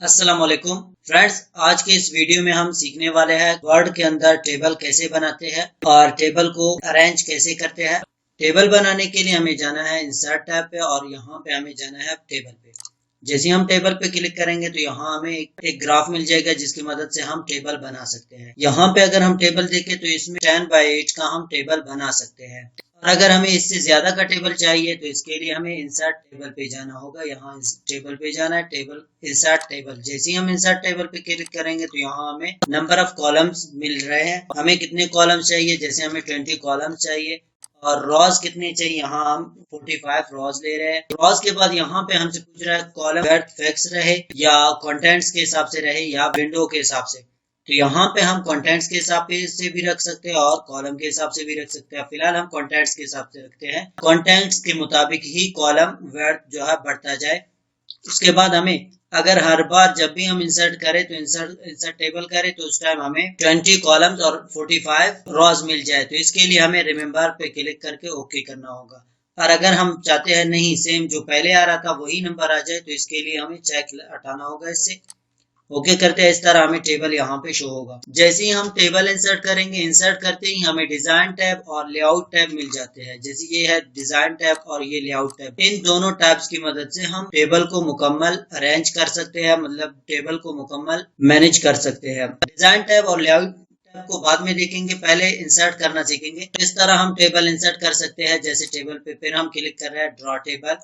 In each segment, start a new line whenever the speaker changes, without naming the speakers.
अस्सलाम वालेकुम फ्रेंड्स, आज के इस वीडियो में हम सीखने वाले हैं वर्ड के अंदर टेबल कैसे बनाते हैं और टेबल को अरेंज कैसे करते हैं। टेबल बनाने के लिए हमें जाना है इंसर्ट टैब पे और यहाँ पे हमें जाना है टेबल पे। जैसे हम टेबल पे क्लिक करेंगे तो यहाँ हमें एक ग्राफ मिल जाएगा जिसकी मदद से हम टेबल बना सकते हैं। यहाँ पे अगर हम टेबल देखें तो इसमें 10 बाय 8 का हम टेबल बना सकते हैं। और अगर हमें इससे ज्यादा का टेबल चाहिए तो इसके लिए हमें इंसर्ट टेबल पे जाना होगा। यहाँ टेबल पे जाना है, टेबल इंसर्ट टेबल। जैसे ही हम इंसर्ट टेबल पे क्लिक करेंगे तो यहाँ हमें नंबर ऑफ कॉलम्स मिल रहे हैं। हमें कितने कॉलम्स चाहिए, जैसे हमें 20 कॉलम्स चाहिए। और रॉज कितने चाहिए, यहाँ हम 45 रॉज ले रहे हैं। रॉज के बाद यहाँ पे हमसे पूछ रहा है कॉलम वर्ड फिक्स रहे या कंटेंट्स के हिसाब से रहे या विंडो के हिसाब से। तो यहाँ पे हम कंटेंट्स के हिसाब से भी रख सकते हैं और कॉलम के हिसाब से भी रख सकते हैं। फिलहाल हम कंटेंट्स के हिसाब से रखते हैं। कंटेंट्स के मुताबिक ही कॉलम वर्ड जो है बढ़ता जाए। उसके बाद हमें अगर हर बार जब भी हम इंसर्ट करें तो इंसर्ट टेबल करें तो उस टाइम हमें 20 कॉलम्स और 45 रॉज मिल जाए। तो इसके लिए हमें रिमेंबर पे क्लिक करके ओके करना होगा। और अगर हम चाहते हैं नहीं सेम जो पहले आ रहा था वही नंबर आ जाए तो इसके लिए हमें चेक हटाना होगा। इससे ओके करते हैं, इस तरह हमें टेबल यहाँ पे शो होगा। जैसे ही हम टेबल इंसर्ट करेंगे, इंसर्ट करते ही हमें डिजाइन टैब और लेआउट टैब मिल जाते हैं। जैसे ये है डिजाइन टैब और ये लेआउट टैब। इन दोनों टैब्स की मदद से हम टेबल को मुकम्मल अरेंज कर सकते हैं, मतलब टेबल को मुकम्मल मैनेज कर सकते हैं। डिजाइन टैब और लेआउट को बाद में देखेंगे, पहले इंसर्ट करना सीखेंगे। इस तरह हम टेबल इंसर्ट कर सकते हैं। जैसे टेबल पे फिर हम क्लिक कर रहे हैं ड्रॉ टेबल।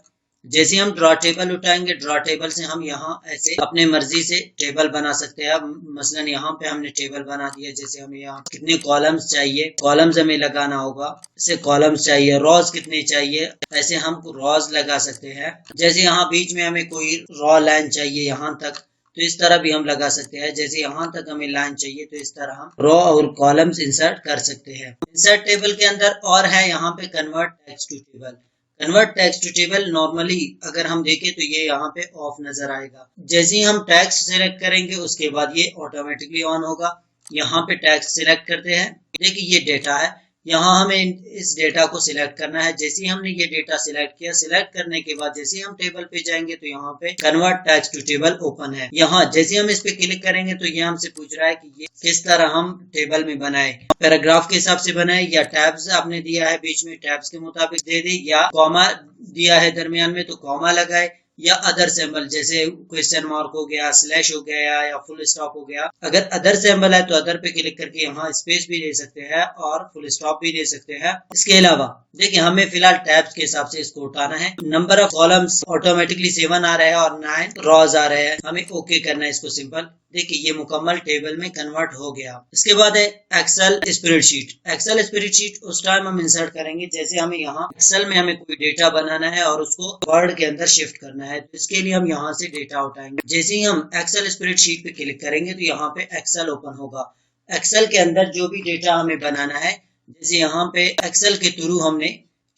जैसे हम ड्रॉ टेबल उठाएंगे, ड्रॉ टेबल से हम यहाँ ऐसे अपने मर्जी से टेबल बना सकते हैं। मसलन यहाँ पे हमने टेबल बना दिया। जैसे हमें यहाँ कितने कॉलम्स चाहिए, कॉलम्स हमें लगाना होगा। जैसे कॉलम्स चाहिए, रॉज कितने चाहिए, ऐसे हम रॉज लगा सकते हैं। जैसे यहाँ बीच में हमें कोई रॉ लाइन चाहिए यहाँ तक, तो इस तरह भी हम लगा सकते हैं। जैसे यहाँ तक हमें लाइन चाहिए तो इस तरह हम रॉ और कॉलम्स इंसर्ट कर सकते हैं। इंसर्ट टेबल के अंदर और है यहाँ पे convert text to table. Convert text to table normally अगर हम देखें तो ये यहाँ पे ऑफ नजर आएगा। जैसे ही हम टेक्स्ट सिलेक्ट करेंगे उसके बाद ये ऑटोमेटिकली ऑन होगा। यहाँ पे टेक्स्ट सिलेक्ट करते हैं। देखिए ये डेटा है, यहाँ हमें इस डेटा को सिलेक्ट करना है। जैसे ही हमने ये डेटा सिलेक्ट किया, सिलेक्ट करने के बाद जैसे ही हम टेबल पे जाएंगे तो यहाँ पे convert text to table open है। यहाँ जैसे हम इस पे क्लिक करेंगे तो ये हमसे पूछ रहा है कि ये किस तरह हम टेबल में बनाए, पैराग्राफ के हिसाब से बनाए या टैब्स आपने दिया है बीच में टैब्स के मुताबिक दे दी, या कॉमा दिया है दरमियान में तो कॉमा लगाए, या अदर सिंबल जैसे क्वेश्चन मार्क हो गया, स्लैश हो गया या फुल स्टॉप हो गया। अगर अदर सिंबल है तो अदर पे क्लिक करके यहाँ स्पेस भी दे सकते हैं और फुल स्टॉप भी दे सकते हैं। इसके अलावा देखिए हमें फिलहाल टैब्स के हिसाब से इसको उठाना है। नंबर ऑफ कॉलम्स ऑटोमेटिकली 7 आ रहा है और 9 रॉज आ रहे हैं। हमें ओके करना है इसको सिंपल। देखिए ये मुकम्मल टेबल में कन्वर्ट हो गया। इसके बाद है एक्सेल स्प्रेडशीट। एक्सेल स्प्रेडशीट उस टाइम हम इंसर्ट करेंगे जैसे हमें यहाँ एक्सेल में हमें कोई डेटा बनाना है और उसको वर्ड के अंदर शिफ्ट करना है। तो इसके लिए हम यहाँ से डेटा उठाएंगे। जैसे ही हम एक्सेल स्प्रेडशीट पे क्लिक करेंगे तो यहाँ पे एक्सेल ओपन होगा। एक्सेल के अंदर जो भी डेटा हमें बनाना है, जैसे यहाँ पे एक्सेल के थ्रू हमने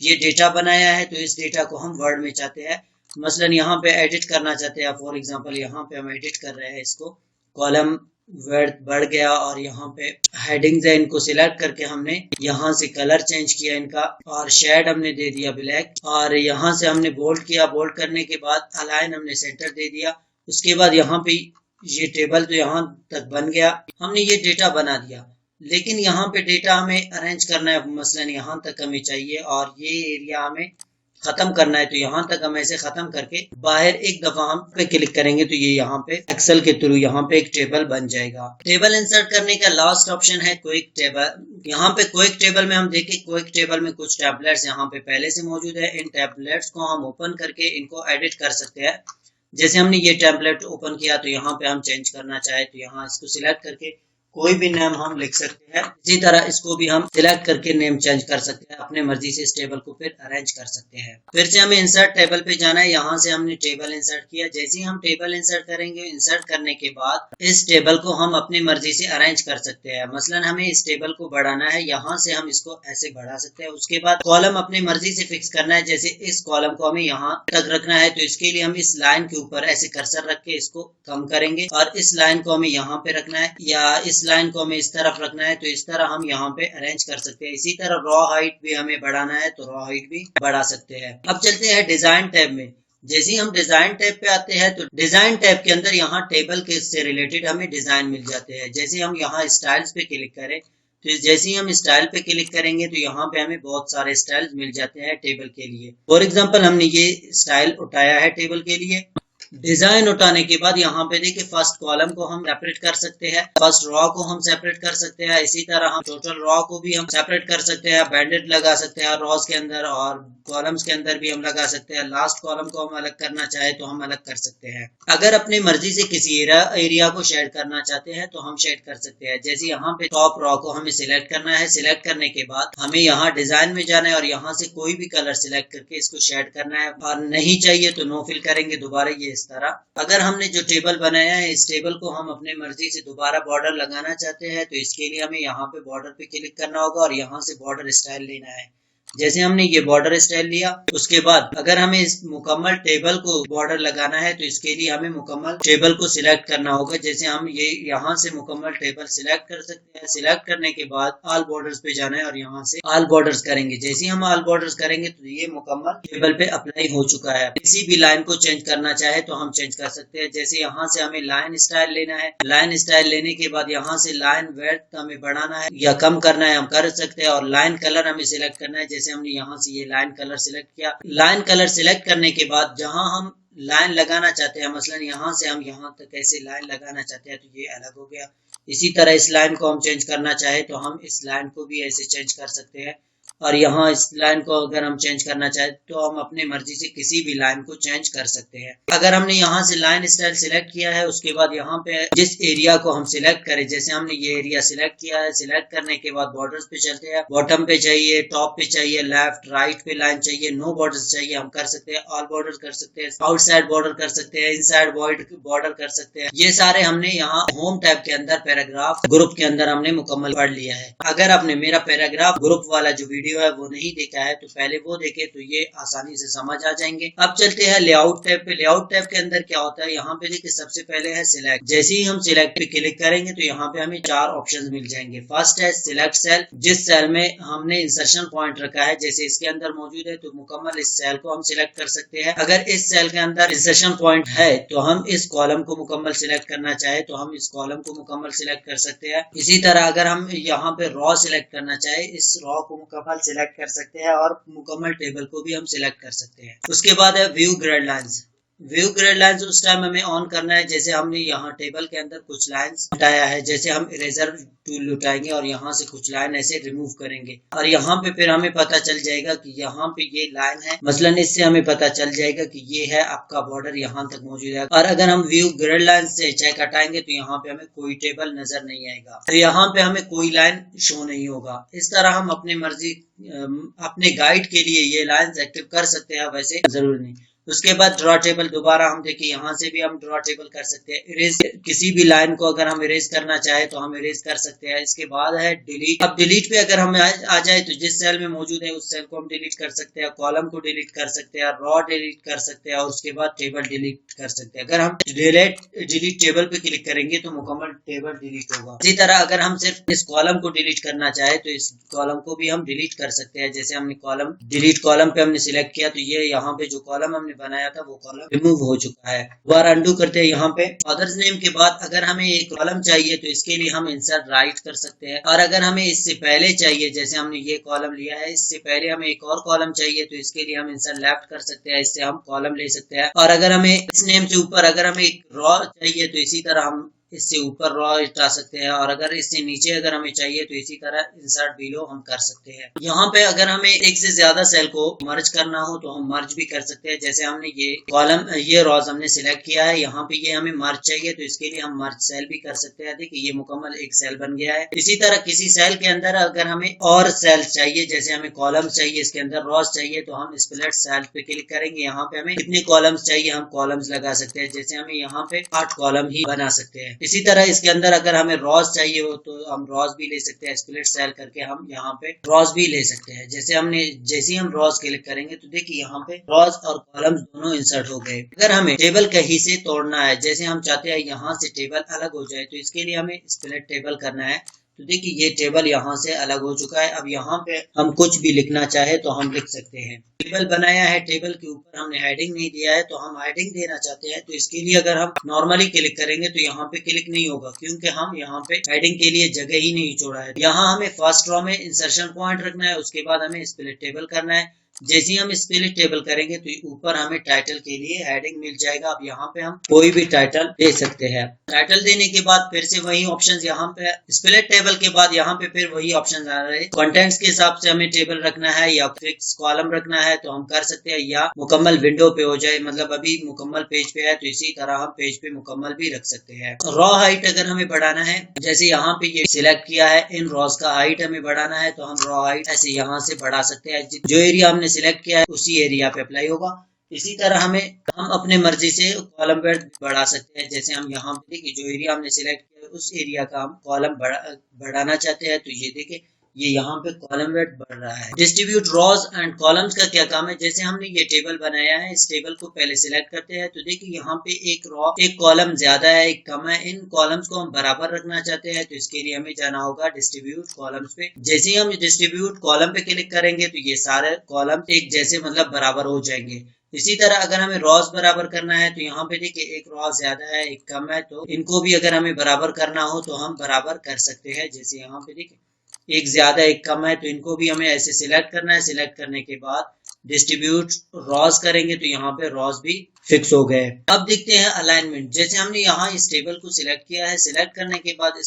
ये डेटा बनाया है तो इस डेटा को हम वर्ड में चाहते हैं। मसलन यहाँ पे एडिट करना चाहते हैं। फॉर एग्जाम्पल यहाँ पे हम एडिट कर रहे हैं इसको। कॉलम वर्ड बढ़ गया और यहाँ पे हेडिंग्स है, इनको सिलेक्ट करके हमने यहाँ से कलर चेंज किया इनका और शेड हमने दे दिया ब्लैक। और यहाँ से हमने बोल्ड किया, बोल्ड करने के बाद अलाइन हमने सेंटर दे दिया। उसके बाद यहाँ पे ये टेबल तो यहाँ तक बन गया, हमने ये डेटा बना दिया। लेकिन यहाँ पे डेटा हमें अरेंज करना है, मसलन यहाँ तक हमें चाहिए और ये एरिया हमें खत्म करना है। तो यहाँ तक हम ऐसे खत्म करके बाहर एक दफा हम पे क्लिक करेंगे तो ये यहाँ पे एक्सेल के थ्रू यहाँ पे एक टेबल बन जाएगा। टेबल इंसर्ट करने का लास्ट ऑप्शन है क्विक टेबल। यहाँ पे क्विक टेबल में हम देखें, क्विक टेबल में कुछ टैबलेट्स यहाँ पे पहले से मौजूद है। इन टैबलेट्स को हम ओपन करके इनको एडिट कर सकते हैं। जैसे हमने ये टेम्पलेट ओपन किया तो यहाँ पे हम चेंज करना चाहे तो यहाँ इसको सिलेक्ट करके कोई भी नेम हम लिख सकते हैं। इसी तरह इसको भी हम सिलेक्ट करके नेम चेंज कर सकते हैं। अपने मर्जी से इस टेबल को फिर अरेंज कर सकते हैं। फिर से हमें इंसर्ट टेबल पे जाना है। यहाँ से हमने टेबल इंसर्ट किया। जैसे ही हम टेबल इंसर्ट करेंगे, इंसर्ट करने के बाद इस टेबल को हम अपनी मर्जी से अरेंज कर सकते हैं। मसलन हमें इस टेबल को बढ़ाना है, यहाँ से हम इसको ऐसे बढ़ा सकते हैं। उसके बाद कॉलम अपनी मर्जी से फिक्स करना है। जैसे इस कॉलम को हमें यहाँ तक रखना है तो इसके लिए हम इस लाइन के ऊपर ऐसे कर्सर रख के इसको कम करेंगे और इस लाइन को हमें यहाँ पे रखना है या इस लाइन को हमें इस तरफ रखना है तो इस तरह हम यहाँ पे अरेंज कर सकते हैं। इसी तरह रॉ हाइट भी हमें बढ़ाना है तो रॉ हाइट भी बढ़ा सकते हैं। अब चलते हैं डिजाइन टैब में। जैसे ही हम डिजाइन टैब पे आते हैं तो डिजाइन टैब के अंदर यहाँ टेबल के से रिलेटेड हमें डिजाइन मिल जाते हैं। जैसे हम यहाँ स्टाइल्स पे क्लिक करें तो जैसे ही हम स्टाइल पे क्लिक करेंगे तो यहाँ पे हमें बहुत सारे स्टाइल्स मिल जाते हैं टेबल के लिए। फॉर एग्जांपल हमने ये स्टाइल उठाया है टेबल के लिए। डिजाइन उठाने के बाद यहाँ पे देखिए फर्स्ट कॉलम को हम सेपरेट कर सकते हैं, फर्स्ट रॉ को हम सेपरेट कर सकते हैं, इसी तरह हम टोटल रॉ को भी हम सेपरेट कर सकते हैं, बैंडेड लगा सकते हैं रॉज के अंदर और कॉलम्स के अंदर भी हम लगा सकते हैं। लास्ट कॉलम को हम अलग करना चाहे तो हम अलग कर सकते हैं। अगर अपनी मर्जी से किसी एरिया को शेड करना चाहते हैं तो हम शेड कर सकते हैं। जैसे यहाँ पे टॉप रॉ को हमें सिलेक्ट करना है, सिलेक्ट करने के बाद हमें यहाँ डिजाइन में जाना है और यहाँ से कोई भी कलर सिलेक्ट करके इसको शेड करना है, और नहीं चाहिए तो नो फिल करेंगे दोबारा ये इस तरह। अगर हमने जो टेबल बनाया है इस टेबल को हम अपने मर्जी से दोबारा बॉर्डर लगाना चाहते हैं तो इसके लिए हमें यहाँ पे बॉर्डर पे क्लिक करना होगा और यहाँ से बॉर्डर स्टाइल लेना है। जैसे हमने ये बॉर्डर स्टाइल लिया, उसके बाद अगर हमें इस मुकम्मल टेबल को बॉर्डर लगाना है तो इसके लिए हमें मुकम्मल टेबल को सिलेक्ट करना होगा। जैसे हम ये यहाँ से मुकम्मल टेबल सिलेक्ट कर सकते हैं। सिलेक्ट करने के बाद ऑल बॉर्डर्स पे जाना है और यहाँ से ऑल बॉर्डर्स करेंगे। जैसे हम ऑल बॉर्डर्स करेंगे तो ये मुकम्मल टेबल पे अप्लाई हो चुका है। किसी भी लाइन को चेंज करना चाहे तो हम चेंज कर सकते हैं। जैसे यहाँ से हमें लाइन स्टाइल लेना है, लाइन स्टाइल लेने के बाद यहाँ से लाइन विड्थ हमें बढ़ाना है या कम करना है हम कर सकते हैं, और लाइन कलर हमें सिलेक्ट करना है। जैसे हमने यहाँ से ये लाइन कलर सिलेक्ट किया। लाइन कलर सिलेक्ट करने के बाद जहां हम लाइन लगाना चाहते हैं, मसलन यहाँ से हम यहाँ तक ऐसे लाइन लगाना चाहते हैं तो ये अलग हो गया। इसी तरह इस लाइन को हम चेंज करना चाहे तो हम इस लाइन को भी ऐसे चेंज कर सकते हैं, और यहाँ इस लाइन को अगर हम चेंज करना चाहे तो हम अपने मर्जी से किसी भी लाइन को चेंज कर सकते हैं। अगर हमने यहाँ से लाइन स्टाइल सिलेक्ट किया है, उसके बाद यहाँ पे जिस एरिया को हम सिलेक्ट करें, जैसे हमने ये एरिया सिलेक्ट किया है, सिलेक्ट करने के बाद बॉर्डर्स पे चलते हैं। बॉटम पे चाहिए, टॉप पे चाहिए, लेफ्ट राइट पे लाइन चाहिए, नो बॉर्डर्स चाहिए हम कर सकते हैं, ऑल बॉर्डर कर सकते हैं, आउटसाइड बॉर्डर कर सकते हैं, इनसाइड बॉर्डर कर सकते हैं। ये सारे हमने यहाँ होम टैब के अंदर पैराग्राफ ग्रुप के अंदर हमने मुकम्मल पढ़ लिया है। अगर आपने मेरा पैराग्राफ ग्रुप वाला जो वीडियो है वो नहीं देखा है तो पहले वो देखे तो ये आसानी से समझ आ जाएंगे। अब चलते हैं लेआउट टैब पे। लेआउट टैब के अंदर क्या होता है, यहाँ पे देखिए सबसे पहले है सिलेक्ट। जैसे ही हम सिलेक्ट पे क्लिक करेंगे तो यहाँ पे हमें 4 ऑप्शंस मिल जाएंगे। फर्स्ट है सिलेक्ट सेल, जिस सेल में हमने इंसर्शन पॉइंट रखा है, जैसे इसके अंदर मौजूद है तो मुकम्मल इस सेल को हम सिलेक्ट कर सकते हैं। अगर इस सेल के अंदर इंसर्शन पॉइंट है तो हम इस कॉलम को मुकम्मल सिलेक्ट करना चाहे तो हम इस कॉलम को मुकम्मल सिलेक्ट कर सकते हैं। इसी तरह अगर हम यहाँ पे रॉ सिलेक्ट करना चाहे, इस रॉ को मुकम्मल सिलेक्ट कर सकते हैं और मुकम्मल टेबल को भी हम सिलेक्ट कर सकते हैं। उसके बाद है view grid lines. View grid lines उस टाइम हमें ऑन करना है जैसे हमने यहाँ टेबल के अंदर कुछ लाइंस हटाया है। जैसे हम इरेजर टूल उठाएंगे और यहाँ से कुछ लाइन ऐसे रिमूव करेंगे और यहाँ पे फिर हमें पता चल जाएगा कि यहाँ पे ये लाइन है, मसलन इससे हमें पता चल जाएगा कि ये है आपका बॉर्डर यहाँ तक मौजूद है। और अगर हम व्यू ग्रिड लाइन से चेक हटाएंगे तो यहाँ पे हमें कोई टेबल नजर नहीं आएगा, तो यहाँ पे हमें कोई लाइन शो नहीं होगा। इस तरह हम अपनी मर्जी अपने गाइड के लिए ये लाइंस एक्टिव कर सकते हैं, वैसे जरूरी नहीं। उसके बाद ड्रॉ टेबल, दोबारा हम देखिए यहाँ से भी हम ड्रॉ टेबल कर सकते हैं। इरेज, किसी भी लाइन को अगर हम इरेज करना चाहे तो हम इरेज कर सकते हैं। इसके बाद है डिलीट। अब डिलीट पे अगर हम आ जाए तो जिस सेल में मौजूद है उस सेल को हम डिलीट कर सकते हैं, कॉलम को डिलीट कर सकते हैं, रॉ डिलीट कर सकते हैं और उसके बाद टेबल डिलीट कर सकते हैं। अगर हम डिलीट टेबल पे क्लिक करेंगे तो मुकम्मल टेबल डिलीट होगा। इसी तरह अगर हम सिर्फ इस कॉलम को डिलीट करना चाहे तो इस कॉलम को भी हम डिलीट कर सकते हैं। जैसे हमने कॉलम डिलीट कॉलम पे हमने सिलेक्ट किया तो ये यहाँ पे जो कॉलम हमने बनाया था वो कॉलम रिमूव हो चुका है। दोबारा अंडू करते हैं। यहाँ पे फादर्स नेम के बाद अगर हमें एक कॉलम चाहिए तो इसके लिए हम इंसर्ट राइट कर सकते हैं, और अगर हमें इससे पहले चाहिए, जैसे हमने ये कॉलम लिया है, इससे पहले हमें एक और कॉलम चाहिए तो इसके लिए हम इंसर्ट लेफ्ट कर सकते हैं, इससे हम कॉलम ले सकते हैं। और अगर हमें इस नेम से ऊपर अगर हमें एक रॉ चाहिए तो इसी तरह हम इससे ऊपर रॉ हटा सकते हैं, और अगर इससे नीचे अगर हमें चाहिए तो इसी तरह इंसर्ट बिलो हम कर सकते हैं। यहाँ पे अगर हमें एक से ज्यादा सेल को मर्ज करना हो तो हम मर्ज भी कर सकते हैं। जैसे हमने ये कॉलम, ये रॉज हमने सिलेक्ट किया है, यहाँ पे ये हमें मर्ज चाहिए तो इसके लिए हम मर्ज सेल भी कर सकते हैं। देखिए ये मुकम्मल एक सेल बन गया है। इसी तरह किसी सेल के अंदर अगर हमें और सेल चाहिए, जैसे हमें कॉलम्स चाहिए, इसके अंदर रॉज चाहिए, तो हम स्प्लिट सेल पे क्लिक करेंगे। यहाँ पे हमें कितने कॉलम्स चाहिए हम कॉलम्स लगा सकते हैं। जैसे हमें यहाँ पे 8 कॉलम ही बना सकते हैं। इसी तरह इसके अंदर अगर हमें रॉज चाहिए हो तो हम रॉज भी ले सकते हैं। स्प्लिट सेल करके हम यहाँ पे रॉज भी ले सकते हैं। जैसे हम रॉज क्लिक करेंगे तो देखिए यहाँ पे रॉज और कॉलम्स दोनों इंसर्ट हो गए। अगर हमें टेबल कहीं से तोड़ना है, जैसे हम चाहते हैं यहाँ से टेबल अलग हो जाए, तो इसके लिए हमें स्प्लिट टेबल करना है। तो देखिए ये टेबल यहाँ से अलग हो चुका है। अब यहाँ पे हम कुछ भी लिखना चाहे तो हम लिख सकते हैं। टेबल बनाया है, टेबल के ऊपर हमने हेडिंग नहीं दिया है, तो हम हेडिंग देना चाहते हैं। तो इसके लिए अगर हम नॉर्मली क्लिक करेंगे तो यहाँ पे क्लिक नहीं होगा, क्योंकि हम यहाँ पे हेडिंग के लिए जगह ही नहीं छोड़ा है। यहाँ हमें फर्स्ट रो में इंसर्शन पॉइंट रखना है, उसके बाद हमें स्प्लिट टेबल करना है। जैसे ही हम स्प्लिट टेबल करेंगे तो ऊपर हमें टाइटल के लिए हेडिंग मिल जाएगा। अब यहाँ पे हम कोई भी टाइटल दे सकते हैं। टाइटल देने के बाद फिर से वही ऑप्शंस, यहाँ पे स्प्लिट टेबल के बाद यहाँ पे फिर वही ऑप्शंस आ रहे हैं। कंटेंट्स के हिसाब से हमें टेबल रखना है या फिक्स कॉलम रखना है तो हम कर सकते हैं, या मुकम्मल विंडो पे हो जाए, मतलब अभी मुकम्मल पेज पे है तो इसी तरह हम पेज पे मुकम्मल भी रख सकते हैं। रॉ हाइट अगर हमें बढ़ाना है, जैसे यहाँ पे ये सिलेक्ट किया है, इन रॉज का हाइट हमें बढ़ाना है तो हम रॉ हाइट ऐसे यहाँ से बढ़ा सकते हैं। जो एरिया हमने सिलेक्ट किया है उसी एरिया पे अप्लाई होगा। इसी तरह हम अपने मर्जी से कॉलम वेट बढ़ा सकते हैं। जैसे हम यहाँ पे देखिए जो एरिया हमने सिलेक्ट किया है उस एरिया का हम कॉलम बढ़ाना चाहते हैं, तो ये देखिए ये यहाँ पे कॉलम वेट बढ़ रहा है। डिस्ट्रीब्यूट रॉज एंड कॉलम्स का क्या काम है, जैसे हमने ये टेबल बनाया है, इस टेबल को पहले सिलेक्ट करते हैं तो देखिए यहाँ पे एक रॉ, एक कॉलम ज्यादा है, एक कम है। इन कॉलम्स को हम बराबर रखना चाहते हैं, तो इसके लिए हमें जाना होगा डिस्ट्रीब्यूट कॉलम्स पे। जैसे ही हम डिस्ट्रीब्यूट कॉलम पे क्लिक करेंगे तो ये सारे कॉलम एक जैसे मतलब बराबर हो जाएंगे। इसी तरह अगर हमें रॉज बराबर करना है तो यहाँ पे देखिए एक रॉ ज्यादा है, एक कम है, तो इनको भी अगर हमें बराबर करना हो तो हम बराबर कर सकते हैं। जैसे यहाँ पे देखिए एक ज्यादा एक कम है, तो इनको भी हमें ऐसे सिलेक्ट करना है। सिलेक्ट करने के बाद डिस्ट्रीब्यूट रॉज करेंगे तो यहाँ पे रॉज भी फिक्स हो गए। अब देखते हैं अलाइनमेंट। जैसे हमने यहाँ इस टेबल को सिलेक्ट किया है, सिलेक्ट करने के बाद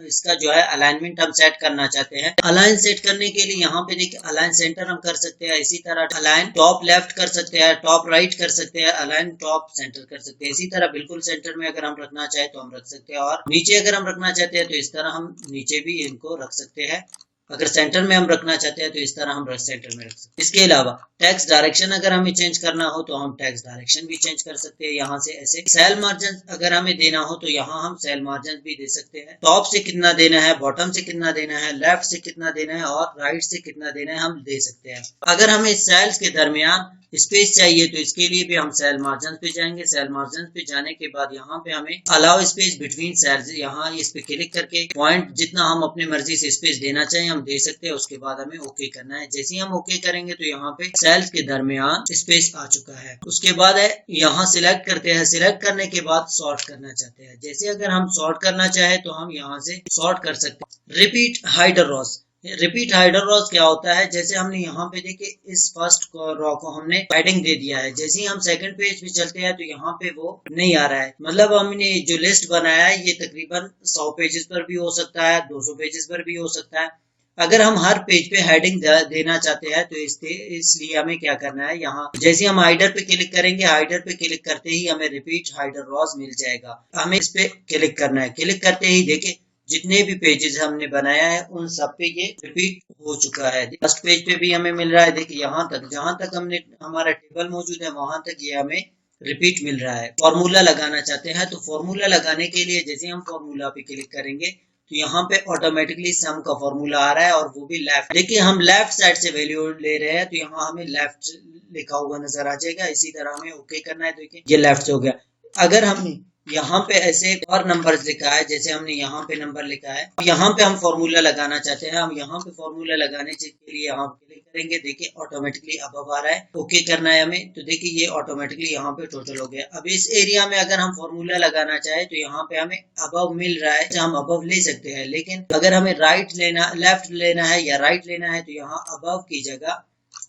इसका जो है अलाइनमेंट हम सेट करना चाहते हैं। अलाइन सेट करने के लिए यहाँ पे देखिए अलाइन सेंटर हम कर सकते हैं, इसी तरह अलाइन टॉप लेफ्ट कर सकते हैं, टॉप राइट कर सकते हैं, अलाइन टॉप सेंटर कर सकते हैं। इसी तरह बिल्कुल सेंटर में अगर हम रखना चाहे तो हम रख सकते हैं, और नीचे अगर हम रखना चाहते हैं तो इस तरह हम नीचे भी इनको रख सकते हैं। अगर सेंटर में हम रखना चाहते हैं तो इस तरह हम सेंटर में रख सकते हैं। इसके अलावा टेक्स्ट डायरेक्शन अगर हमें चेंज करना हो तो हम टेक्स्ट डायरेक्शन भी चेंज कर सकते हैं यहाँ से ऐसे। सेल मार्जिन अगर हमें देना हो तो यहाँ हम सेल मार्जिन भी दे सकते हैं। टॉप से कितना देना है, बॉटम से कितना देना है, लेफ्ट से कितना देना है और राइट से कितना देना है हम दे सकते हैं। अगर हमें सेल्स के दरमियान स्पेस चाहिए तो इसके लिए भी हम सेल मार्जिन पे जाएंगे। सेल मार्जिन पे जाने के बाद यहाँ पे हमें अलाउ स्पेस बिटवीन सेल्स, यहाँ इस पे क्लिक करके पॉइंट जितना हम अपनी मर्जी से स्पेस देना चाहें हम दे सकते हैं। उसके बाद हमें ओके करना है। जैसे ही हम ओके करेंगे तो यहाँ पे सेल्स के दरमियान स्पेस आ चुका है। उसके बाद है यहाँ सिलेक्ट करते हैं। सिलेक्ट करने के बाद सॉर्ट करना चाहते हैं, जैसे अगर हम सॉर्ट करना चाहे तो हम यहाँ से सॉर्ट कर सकते हैं। Repeat हाइडर rows. रिपीट हाइडर रॉज क्या होता है, जैसे हमने यहाँ पे देखिए इस फर्स्ट रॉ को हमने हेडिंग दे दिया है, जैसे ही हम सेकंड पेज पे चलते हैं तो यहाँ पे वो नहीं आ रहा है। मतलब हमने जो लिस्ट बनाया है ये तकरीबन 100 पेजेस पर भी हो सकता है, 200 पेजेस पर भी हो सकता है। अगर हम हर पेज पे हेडिंग देना चाहते हैं तो इसलिए हमें क्या करना है, यहाँ जैसे हम हाइडर पे क्लिक करेंगे, हाइडर पे क्लिक करते ही हमें रिपीट हाइडर रॉज मिल जाएगा। हमें इस पे क्लिक करना है। क्लिक करते ही देखिए जितने भी पेजेस हमने बनाया है उन सब पे ये रिपीट हो चुका है। फर्स्ट पेज पे भी हमें मिल रहा है, देखिए यहाँ तक जहां तक हमने हमारा टेबल मौजूद है वहां तक ये हमें रिपीट मिल रहा है। फॉर्मूला लगाना चाहते हैं तो फॉर्मूला लगाने के लिए जैसे हम फॉर्मूला पे क्लिक करेंगे तो यहाँ पे ऑटोमेटिकली सम का फॉर्मूला आ रहा है और वो भी लेफ्ट। देखिए हम लेफ्ट साइड से वैल्यू ले रहे हैं तो यहाँ हमें लेफ्ट लिखा हुआ नजर आ जाएगा। इसी तरह हमें ओके करना है। देखिए ये लेफ्ट से हो गया। अगर हम यहाँ पे ऐसे और नंबर लिखा है, जैसे हमने यहाँ पे नंबर लिखा है, यहाँ पे हम फॉर्मूला लगाना चाहते हैं। हम यहाँ पे फॉर्मूला लगाने के लिए यहाँ क्लिक करेंगे, देखिए ऑटोमेटिकली अबव आ रहा है। ओके करना है हमें, तो देखिए ये ऑटोमेटिकली यहाँ पे टोटल हो गया। अब इस एरिया में अगर हम फॉर्मूला लगाना चाहे तो यहाँ पे हमें अबव मिल रहा है, हम अबव ले सकते हैं। लेकिन अगर हमें राइट लेना, लेफ्ट लेना है या राइट लेना है तो यहाँ अबव की जगह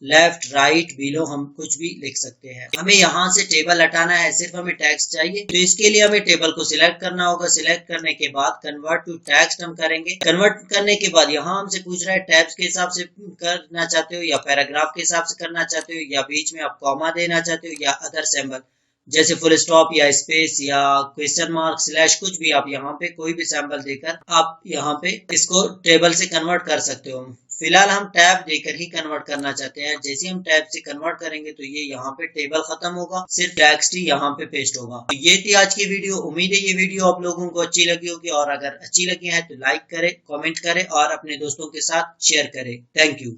लेफ्ट राइट बिलो हम कुछ भी लिख सकते हैं। हमें यहाँ से टेबल हटाना है, सिर्फ हमें टेक्स्ट चाहिए, तो इसके लिए हमें टेबल को सिलेक्ट करना होगा। सिलेक्ट करने के बाद कन्वर्ट टू टेक्स्ट हम करेंगे। कन्वर्ट करने के बाद यहाँ हमसे पूछ रहा है टैब्स के हिसाब से करना चाहते हो या पैराग्राफ के हिसाब से करना चाहते हो या बीच में आप कॉमा देना चाहते हो या अदर सिंबल जैसे फुल स्टॉप या स्पेस या क्वेश्चन मार्क स्लैश, कुछ भी आप यहाँ पे कोई भी सैंपल देकर आप यहाँ पे इसको टेबल से कन्वर्ट कर सकते हो। फिलहाल हम टैब देकर ही कन्वर्ट करना चाहते हैं। जैसे हम टैब से कन्वर्ट करेंगे तो ये यहाँ पे टेबल खत्म होगा, सिर्फ टेक्स्ट ही यहाँ पे पेस्ट होगा। तो ये थी आज की वीडियो। उम्मीद है ये वीडियो आप लोगों को अच्छी लगी होगी, और अगर अच्छी लगी है तो लाइक करें, कमेंट करें और अपने दोस्तों के साथ शेयर करें। Thank you.